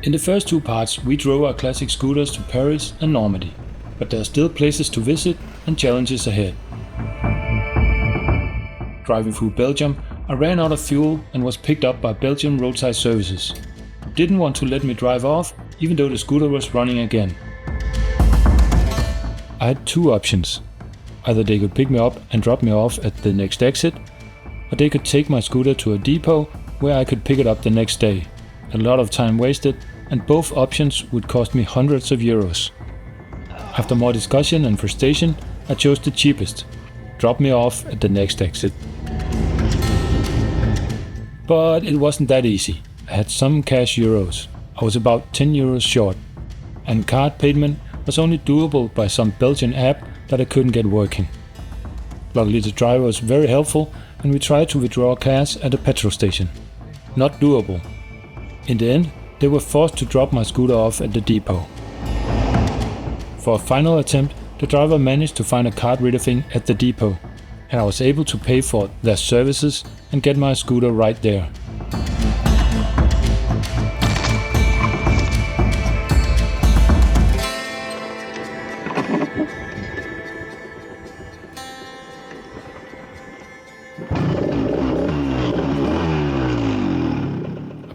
In the first two parts, we drove our classic scooters to Paris and Normandy, but there are still places to visit and challenges ahead. Driving through Belgium, I ran out of fuel and was picked up by Belgian roadside services. Didn't want to let me drive off, even though the scooter was running again. I had two options. Either they could pick me up and drop me off at the next exit, or they could take my scooter to a depot where I could pick it up the next day. A lot of time wasted, and both options would cost me hundreds of euros. After more discussion and frustration, I chose the cheapest. Drop me off at the next exit. But it wasn't that easy. I had some cash euros. I was about 10 euros short, and card payment was only doable by some Belgian app that I couldn't get working. Luckily the driver was very helpful, and we tried to withdraw cash at a petrol station. Not doable. In the end, they were forced to drop my scooter off at the depot. For a final attempt, the driver managed to find a card reader thing at the depot, and I was able to pay for their services and get my scooter right there.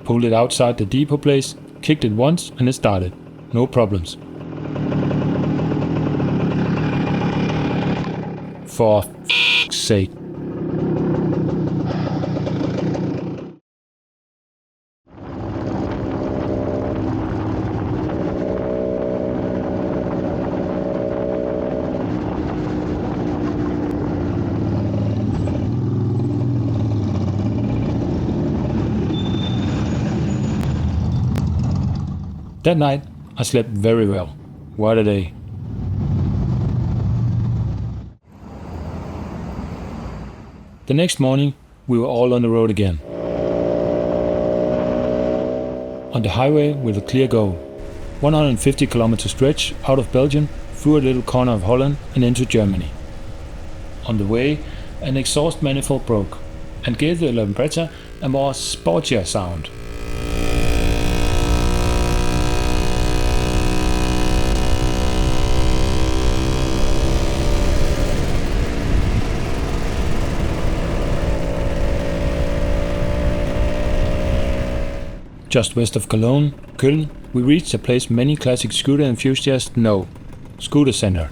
Pulled it outside the depot place, kicked it once and it started. No problems. For f***'s sake. That night, I slept very well. What a day. The next morning, we were all on the road again. On the highway with a clear goal. 150 kilometer stretch out of Belgium, through a little corner of Holland and into Germany. On the way, an exhaust manifold broke and gave the Lambretta a more sportier sound. Just west of Cologne, Köln, we reached a place many classic scooter enthusiasts know, ScooterCenter.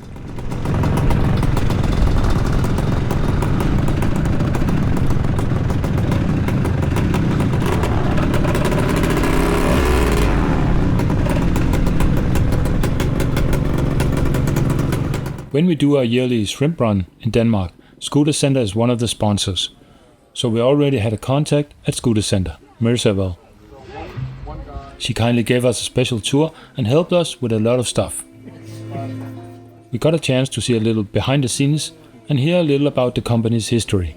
When we do our yearly shrimp run in Denmark, ScooterCenter is one of the sponsors. So we already had a contact at ScooterCenter, Mirza. She kindly gave us a special tour and helped us with a lot of stuff. We got a chance to see a little behind the scenes and hear a little about the company's history.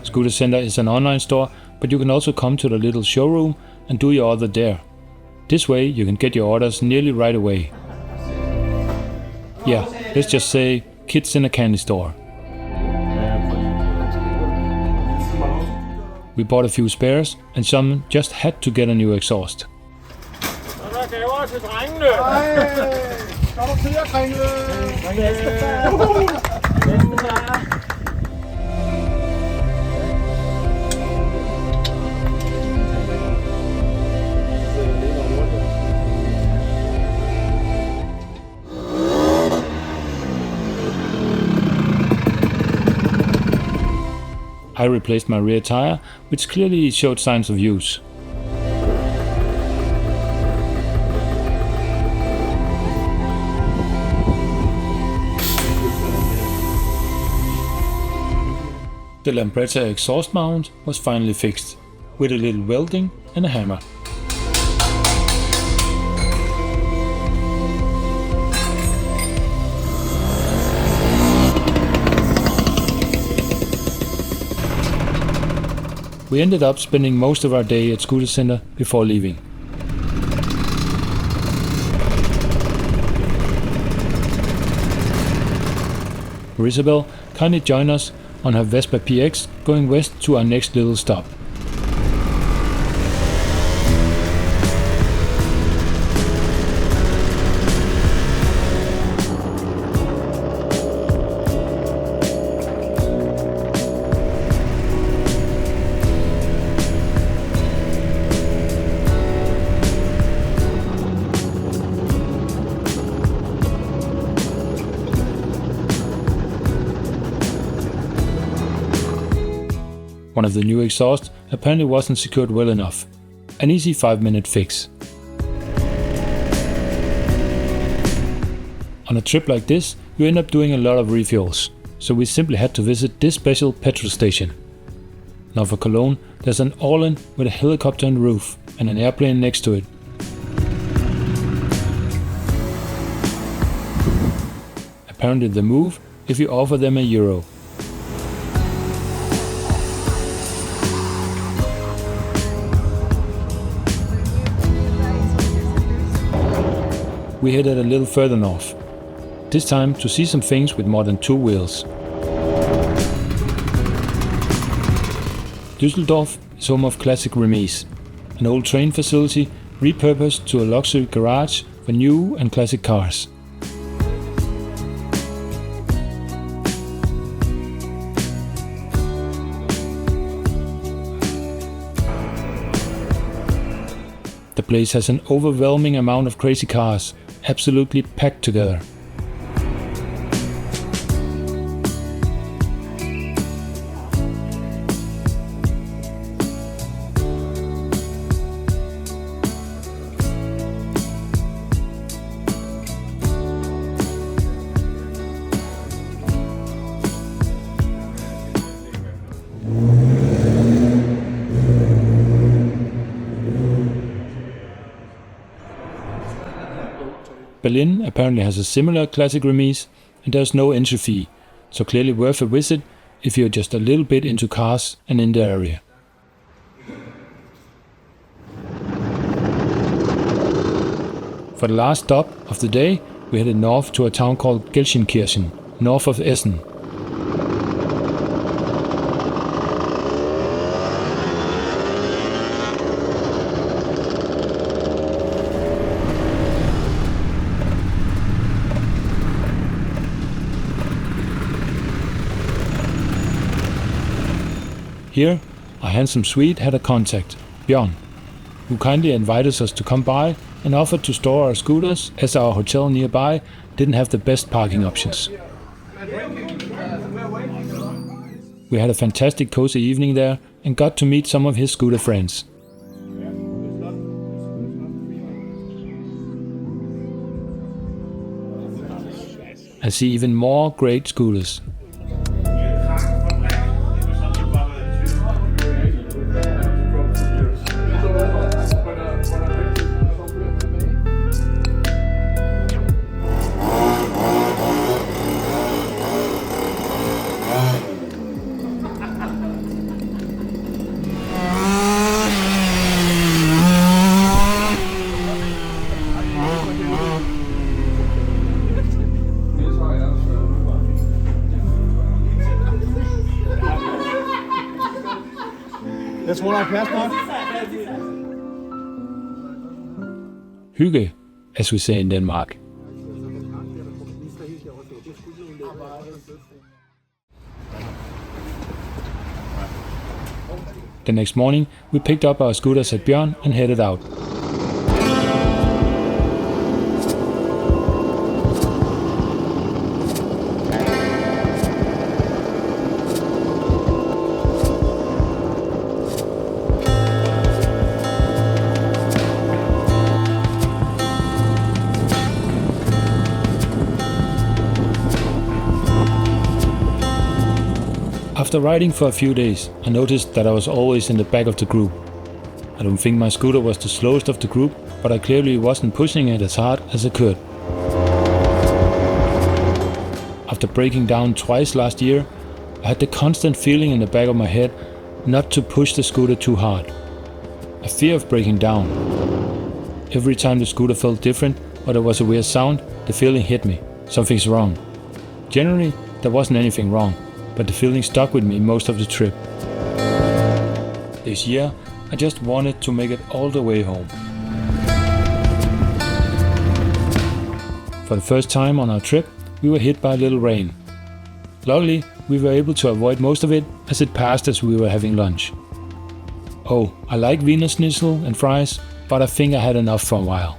ScooterCenter is an online store, but you can also come to the little showroom and do your order there. This way you can get your orders nearly right away. Yeah, let's just say kids in a candy store. We bought a few spares and some just had to get a new exhaust. I replaced my rear tire, which clearly showed signs of use. The Lambretta exhaust mount was finally fixed, with a little welding and a hammer. We ended up spending most of our day at ScooterCenter before leaving. Isabel kindly joined us on her Vespa PX going west to our next little stop. One of the new exhausts apparently wasn't secured well enough. An easy 5-minute fix. On a trip like this, you end up doing a lot of refuels, so we simply had to visit this special petrol station. Now for Cologne, there's an all-in with a helicopter on the roof and an airplane next to it. Apparently the move if you offer them €1. We headed a little further north, this time to see some things with more than 2 wheels. Düsseldorf is home of classic Remise, an old train facility repurposed to a luxury garage for new and classic cars. The place has an overwhelming amount of crazy cars, absolutely packed together. Berlin apparently has a similar classic Remise, and there's no entry fee, so clearly worth a visit if you're just a little bit into cars and in the area. For the last stop of the day, we headed north to a town called Gelsenkirchen, north of Essen. Here, our handsome Swede had a contact, Björn, who kindly invited us to come by and offered to store our scooters as our hotel nearby didn't have the best parking options. We had a fantastic cozy evening there and got to meet some of his scooter friends. I see even more great scooters. That's what I passed on. Hygge, as we say in Denmark. The next morning, we picked up our scooters at Björn and headed out. After After riding for a few days, I noticed that I was always in the back of the group. I don't think my scooter was the slowest of the group, but I clearly wasn't pushing it as hard as I could. After breaking down twice last year, I had the constant feeling in the back of my head not to push the scooter too hard. A fear of breaking down. Every time the scooter felt different or there was a weird sound, the feeling hit me. Something's wrong. Generally, there wasn't anything wrong, but the feeling stuck with me most of the trip. This year, I just wanted to make it all the way home. For the first time on our trip, we were hit by a little rain. Luckily, we were able to avoid most of it as it passed as we were having lunch. Oh, I like Wiener Schnitzel and fries, but I think I had enough for a while.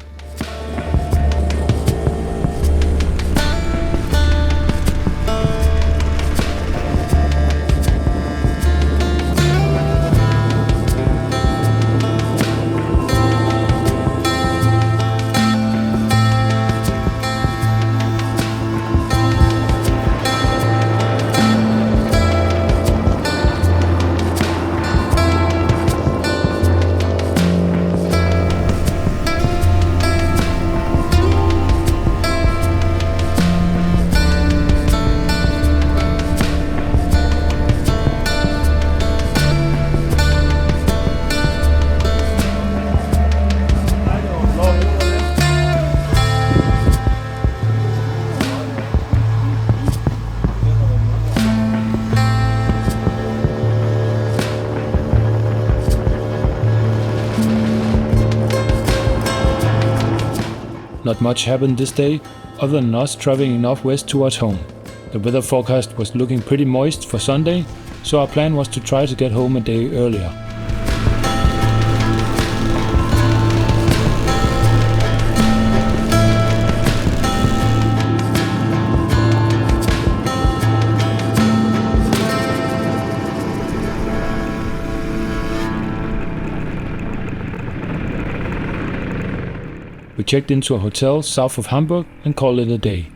Not much happened this day, other than us traveling northwest towards home. The weather forecast was looking pretty moist for Sunday, so our plan was to try to get home a day earlier. We checked into a hotel south of Hamburg and called it a day.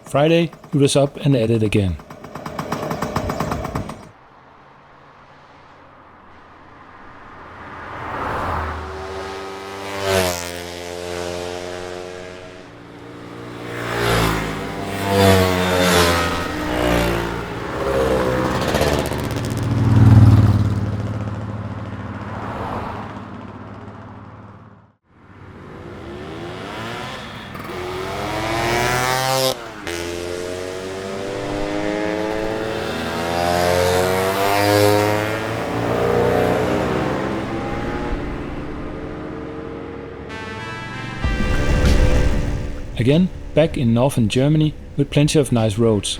Friday, we was up and at it again. Again, back in northern Germany with plenty of nice roads.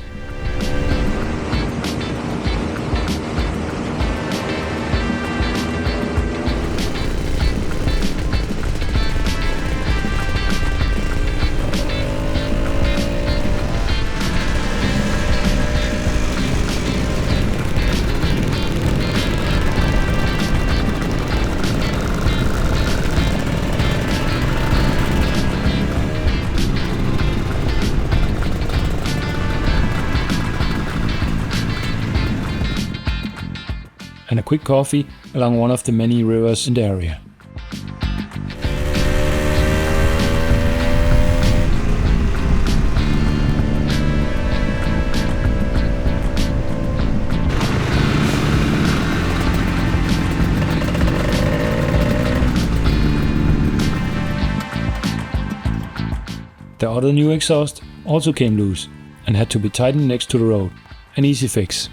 And a quick coffee along one of the many rivers in the area. The other new exhaust also came loose and had to be tightened next to the road. An easy fix.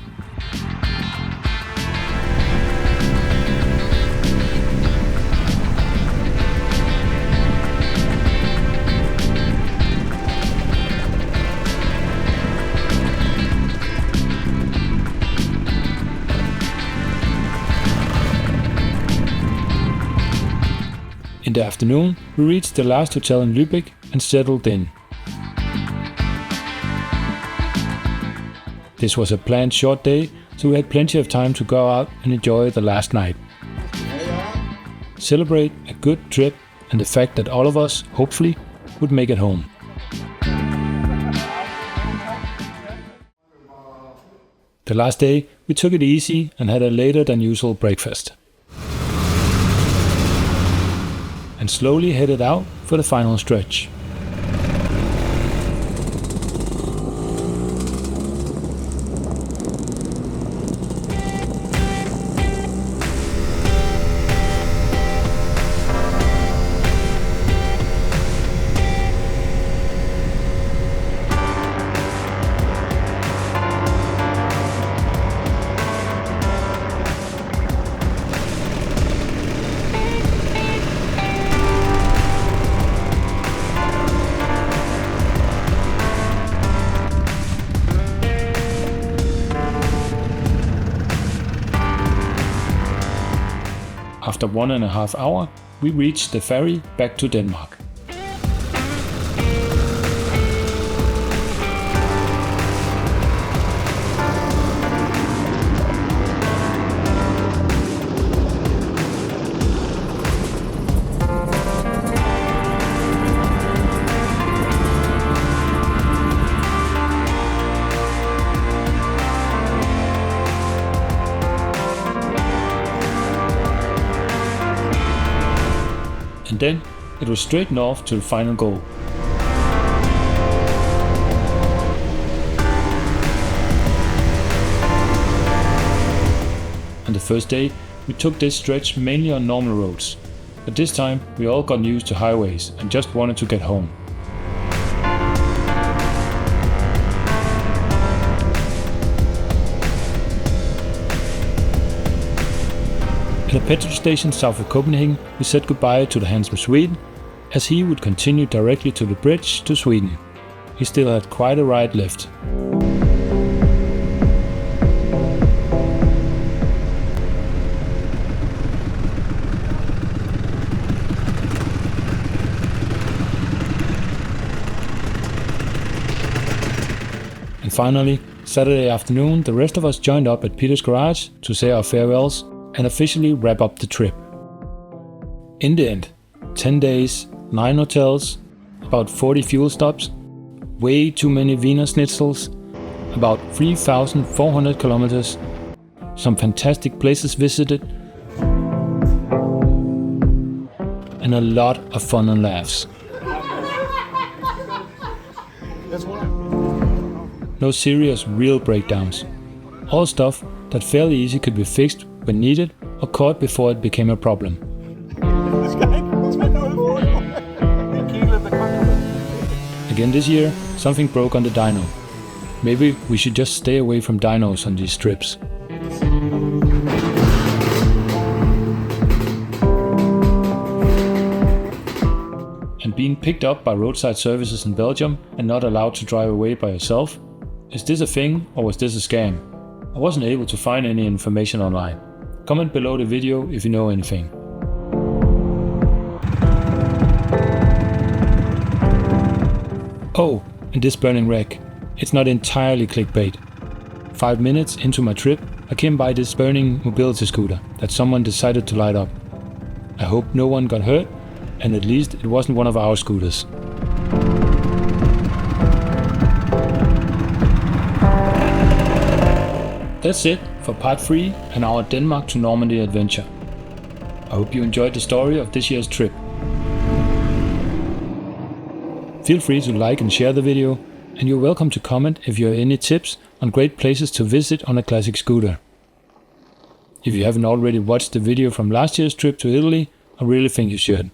In the afternoon, we reached the last hotel in Lübeck and settled in. This was a planned short day, so we had plenty of time to go out and enjoy the last night. Celebrate a good trip and the fact that all of us, hopefully, would make it home. The last day, we took it easy and had a later than usual breakfast. And slowly headed out for the final stretch. After 1.5 hours, we reached the ferry back to Denmark. And then it was straight north to the final goal. On the first day, we took this stretch mainly on normal roads, but this time we all got used to highways and just wanted to get home. At a petrol station south of Copenhagen, we said goodbye to the handsome Swede, as he would continue directly to the bridge to Sweden. He still had quite a ride left. And finally, Saturday afternoon, the rest of us joined up at Peter's garage to say our farewells and officially wrap up the trip. In the end, 10 days, 9 hotels, about 40 fuel stops, way too many Wiener Schnitzels, about 3,400 kilometers, some fantastic places visited, and a lot of fun and laughs. No serious, real breakdowns. All stuff that fairly easy could be fixed when needed or caught before it became a problem. Again this year, something broke on the dyno. Maybe we should just stay away from dynos on these trips. And being picked up by roadside services in Belgium and not allowed to drive away by yourself? Is this a thing or was this a scam? I wasn't able to find any information online. Comment below the video if you know anything. Oh, and this burning wreck. It's not entirely clickbait. 5 minutes into my trip, I came by this burning mobility scooter that someone decided to light up. I hope no one got hurt, and at least it wasn't one of our scooters. That's it for part 3 and our Denmark to Normandy adventure. I hope you enjoyed the story of this year's trip. Feel free to like and share the video, and you're welcome to comment if you have any tips on great places to visit on a classic scooter. If you haven't already watched the video from last year's trip to Italy, I really think you should.